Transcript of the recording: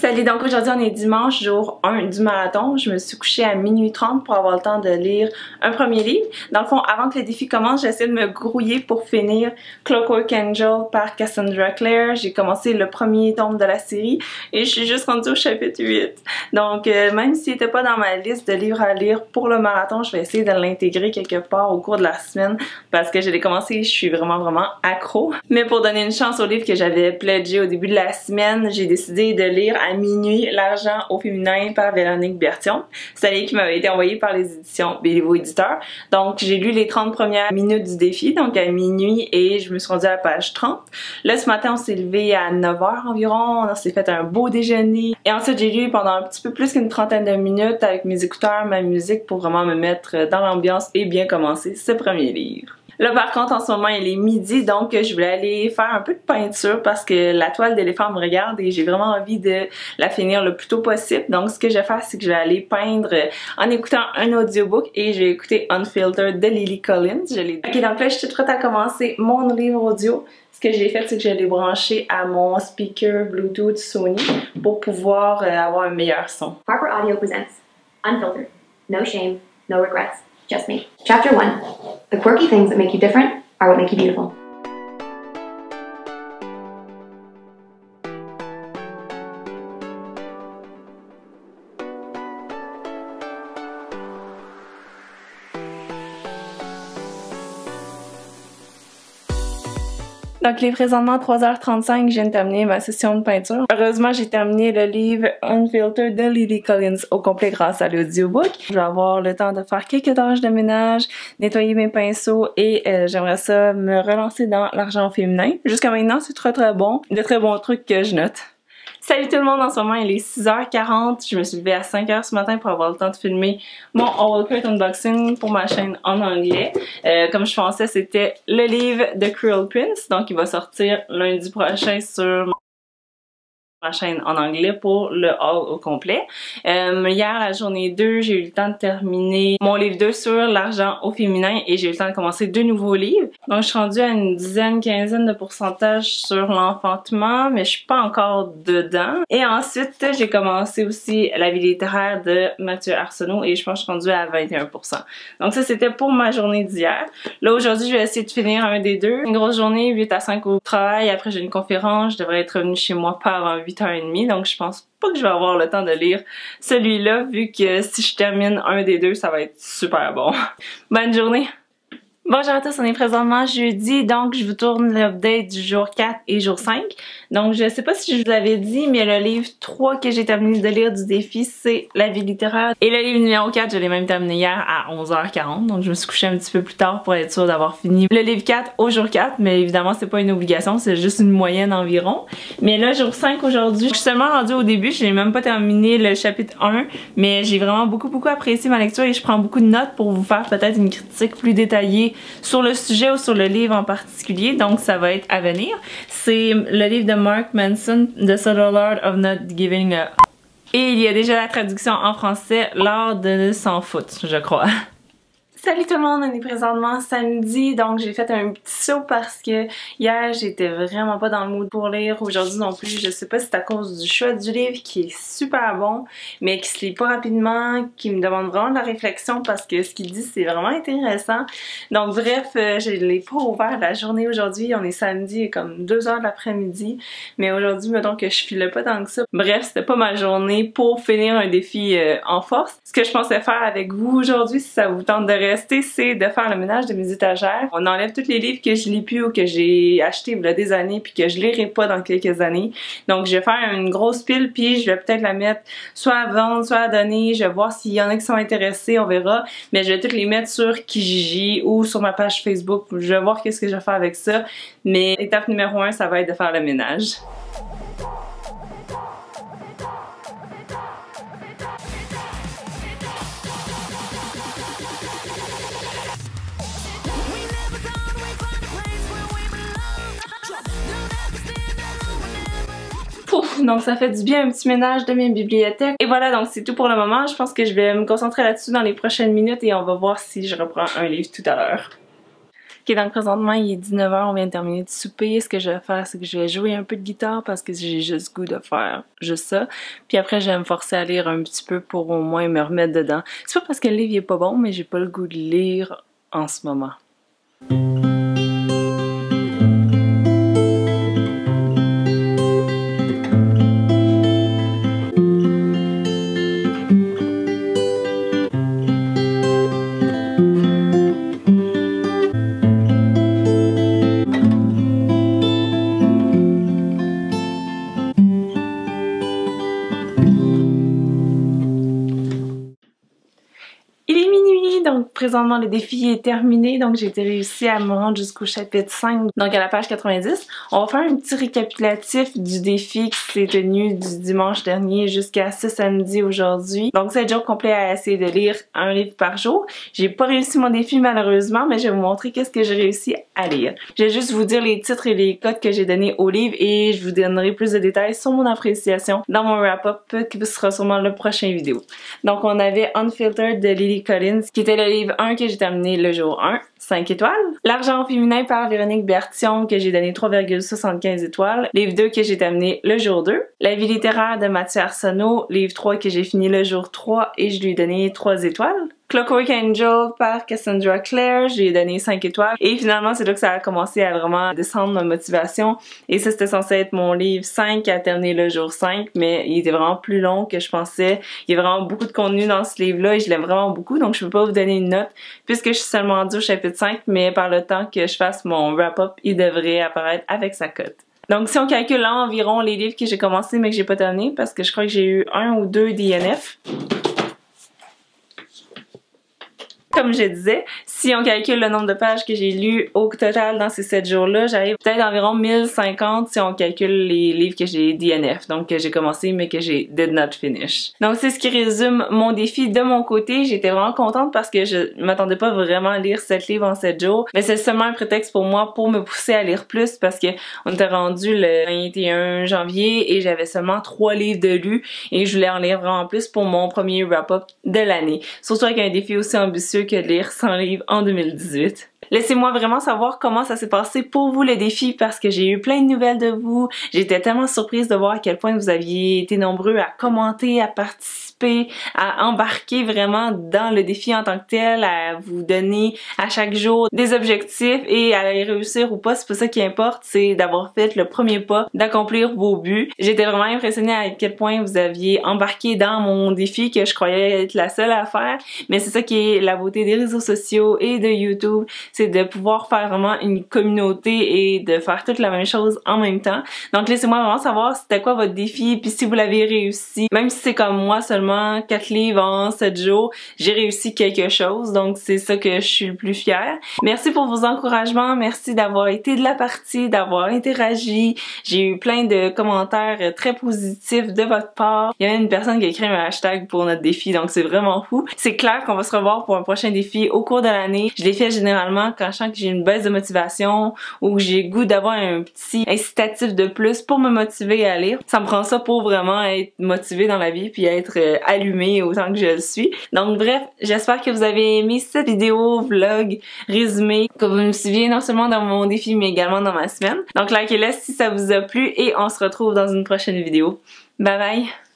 Salut, donc aujourd'hui on est dimanche, jour 1 du marathon. Je me suis couchée à minuit 30 pour avoir le temps de lire un premier livre. Dans le fond, avant que le défi commence, j'essaie de me grouiller pour finir Clockwork Angel par Cassandra Clare. J'ai commencé le premier tome de la série et je suis juste rendue au chapitre 8. Donc même s'il n'était pas dans ma liste de livres à lire pour le marathon, je vais essayer de l'intégrer quelque part au cours de la semaine parce que je l'ai commencé, je suis vraiment accro. Mais pour donner une chance au livre que j'avais pledgé au début de la semaine, j'ai décidé de lire à minuit L'argent au féminin par Véronique Bertion. C'est un livre qui m'avait été envoyé par les éditions Béliveau Éditeur. Donc j'ai lu les 30 premières minutes du défi, donc à minuit, et je me suis rendue à la page 30. Là ce matin on s'est levé à 9h environ, on s'est fait un beau déjeuner et ensuite j'ai lu pendant un petit peu plus qu'une trentaine de minutes avec mes écouteurs, ma musique pour vraiment me mettre dans l'ambiance et bien commencer ce premier livre. Là par contre en ce moment il est midi, donc je voulais aller faire un peu de peinture parce que la toile d'éléphant me regarde et j'ai vraiment envie de la finir le plus tôt possible. Donc ce que je vais faire, c'est que je vais aller peindre en écoutant un audiobook et je vais écouter Unfiltered de Lily Collins. Ok, donc là je suis toute prête à commencer mon livre audio. Ce que j'ai fait, c'est que je l'ai branché à mon speaker Bluetooth Sony pour pouvoir avoir un meilleur son. Harper Audio presents Unfiltered. No shame, no regrets. Just me. Chapter 1. The quirky things that make you different are what make you beautiful. Donc, il est présentement 3h35, je viens de terminer ma session de peinture. Heureusement, j'ai terminé le livre Unfiltered de Lily Collins au complet grâce à l'audiobook. Je vais avoir le temps de faire quelques tâches de ménage, nettoyer mes pinceaux et j'aimerais ça me relancer dans l'argent féminin. Jusqu'à maintenant, c'est très bon. De très bons trucs que je note. Salut tout le monde, en ce moment il est 6h40, je me suis levée à 5h ce matin pour avoir le temps de filmer mon All Crit Unboxing pour ma chaîne en anglais. Comme je pensais, c'était le livre de Cruel Prince, donc il va sortir lundi prochain sur ma chaîne en anglais pour le haul au complet. Hier, la journée 2, j'ai eu le temps de terminer mon livre 2 sur l'argent au féminin et j'ai eu le temps de commencer 2 nouveaux livres. Donc, je suis rendue à une dizaine, quinzaine de pourcentage sur l'enfantement, mais je suis pas encore dedans. Et ensuite, j'ai commencé aussi La vie littéraire de Mathieu Arsenault et je pense que je suis rendue à 21%. Donc ça, c'était pour ma journée d'hier. Là, aujourd'hui, je vais essayer de finir un des deux. Une grosse journée, 8 à 5 au travail. Après, j'ai une conférence. Je devrais être revenue chez moi pas avant 8h30, donc je pense pas que je vais avoir le temps de lire celui-là, vu que si je termine un des deux, ça va être super bon. Bonne journée! Bonjour à tous, on est présentement jeudi, donc je vous tourne l'update du jour 4 et jour 5. Donc je sais pas si je vous avais dit, mais le livre 3 que j'ai terminé de lire du défi, c'est La vie littéraire. Et le livre numéro 4, je l'ai même terminé hier à 11h40, donc je me suis couchée un petit peu plus tard pour être sûre d'avoir fini le livre 4 au jour 4, mais évidemment c'est pas une obligation, c'est juste une moyenne environ. Mais là, jour 5 aujourd'hui, je suis seulement rendue au début, je n'ai même pas terminé le chapitre 1, mais j'ai vraiment beaucoup apprécié ma lecture et je prends beaucoup de notes pour vous faire peut-être une critique plus détaillée sur le sujet ou sur le livre en particulier, donc ça va être à venir. C'est le livre de Mark Manson, The Subtle Art of Not Giving Up. Et il y a déjà la traduction en français, L'art de s'en foutre, je crois. Salut tout le monde, on est présentement samedi, donc j'ai fait un petit saut parce que hier j'étais vraiment pas dans le mood pour lire, aujourd'hui non plus. Je sais pas si c'est à cause du choix du livre qui est super bon, mais qui se lit pas rapidement, qui me demande vraiment de la réflexion parce que ce qu'il dit c'est vraiment intéressant. Donc bref, je l'ai pas ouvert la journée aujourd'hui, on est samedi comme 2h de l'après-midi, mais aujourd'hui mettons que je filais pas tant que ça. Bref, c'était pas ma journée pour finir un défi en force. Ce que je pensais faire avec vous aujourd'hui, si ça vous tente de rester, c'est de faire le ménage de mes étagères. On enlève tous les livres que je lis plus ou que j'ai achetés il y a des années puis que je lirai pas dans quelques années. Donc je vais faire une grosse pile puis je vais peut-être la mettre soit à vendre, soit à donner. Je vais voir s'il y en a qui sont intéressés, on verra. Mais je vais toutes les mettre sur Kijiji ou sur ma page Facebook. Je vais voir qu'est-ce que je vais faire avec ça. Mais étape numéro 1, ça va être de faire le ménage. Pouf, donc ça fait du bien un petit ménage de mes bibliothèques. Et voilà, donc c'est tout pour le moment. Je pense que je vais me concentrer là-dessus dans les prochaines minutes et on va voir si je reprends un livre tout à l'heure. Ok, donc présentement il est 19h, on vient de terminer de souper. Ce que je vais faire, c'est que je vais jouer un peu de guitare parce que j'ai juste goût de faire juste ça. Puis après, je vais me forcer à lire un petit peu pour au moins me remettre dedans. C'est pas parce que le livre il est pas bon, mais j'ai pas le goût de lire en ce moment. Donc présentement le défi est terminé, donc j'ai réussi à me rendre jusqu'au chapitre 5, donc à la page 90. On va faire un petit récapitulatif du défi qui s'est tenu du dimanche dernier jusqu'à ce samedi aujourd'hui. Donc 7 jours complets à essayer de lire un livre par jour. J'ai pas réussi mon défi malheureusement, mais je vais vous montrer qu'est-ce que j'ai réussi à lire. Je vais juste vous dire les titres et les codes que j'ai donnés au livre et je vous donnerai plus de détails sur mon appréciation dans mon wrap-up qui sera sûrement le prochain vidéo. Donc on avait Unfiltered de Lily Collins qui était le livre 1 que j'ai terminé le jour 1, 5 étoiles. L'argent féminin par Véronique Bertillon que j'ai donné 3,75 étoiles. Livre 2 que j'ai terminé le jour 2. La vie littéraire de Mathieu Arsenault, livre 3 que j'ai fini le jour 3 et je lui ai donné 3 étoiles. Clockwork Angel par Cassandra Clare, je lui ai donné 5 étoiles. Et finalement, c'est là que ça a commencé à vraiment descendre ma motivation. Et ça, c'était censé être mon livre 5 à terminer le jour 5, mais il était vraiment plus long que je pensais. Il y a vraiment beaucoup de contenu dans ce livre-là et je l'aime vraiment beaucoup, donc je peux pas vous donner une note puisque je suis seulement rendue au chapitre 5, mais par le temps que je fasse mon wrap-up, il devrait apparaître avec sa cote. Donc si on calcule là environ les livres que j'ai commencé mais que j'ai pas terminé, parce que je crois que j'ai eu 1 ou 2 DNF. Comme je disais, si on calcule le nombre de pages que j'ai lues au total dans ces 7 jours-là, j'arrive peut-être à environ 1050 si on calcule les livres que j'ai DNF, donc que j'ai commencé mais que j'ai did not finish. Donc c'est ce qui résume mon défi de mon côté. J'étais vraiment contente parce que je m'attendais pas vraiment à lire 7 livres en 7 jours, mais c'est seulement un prétexte pour moi pour me pousser à lire plus parce que on était rendu le 21 janvier et j'avais seulement 3 livres de lus et je voulais en lire vraiment plus pour mon premier wrap-up de l'année. Surtout avec un défi aussi ambitieux que de lire 100 livres en 2018. Laissez-moi vraiment savoir comment ça s'est passé pour vous le défi parce que j'ai eu plein de nouvelles de vous. J'étais tellement surprise de voir à quel point vous aviez été nombreux à commenter, à participer, à embarquer vraiment dans le défi en tant que tel, à vous donner à chaque jour des objectifs et à les réussir ou pas, c'est pas ça qui importe, c'est d'avoir fait le premier pas, d'accomplir vos buts. J'étais vraiment impressionnée à quel point vous aviez embarqué dans mon défi que je croyais être la seule à faire, mais c'est ça qui est la beauté des réseaux sociaux et de YouTube, c'est de pouvoir faire vraiment une communauté et de faire toute la même chose en même temps. Donc laissez-moi vraiment savoir c'était quoi votre défi puis si vous l'avez réussi. Même si c'est comme moi seulement 4 livres en 7 jours, j'ai réussi quelque chose. Donc c'est ça que je suis le plus fière. Merci pour vos encouragements, merci d'avoir été de la partie, d'avoir interagi. J'ai eu plein de commentaires très positifs de votre part. Il y a une personne qui a écrit un hashtag pour notre défi, donc c'est vraiment fou. C'est clair qu'on va se revoir pour un prochain défi au cours de l'année. Je les fais généralement quand je sens que j'ai une baisse de motivation ou que j'ai goût d'avoir un petit incitatif de plus pour me motiver à lire. Ça me prend ça pour vraiment être motivée dans la vie puis être allumée autant que je le suis. Donc bref, j'espère que vous avez aimé cette vidéo, vlog, résumé, que vous me suiviez non seulement dans mon défi mais également dans ma semaine. Donc likez-le si ça vous a plu et on se retrouve dans une prochaine vidéo. Bye bye!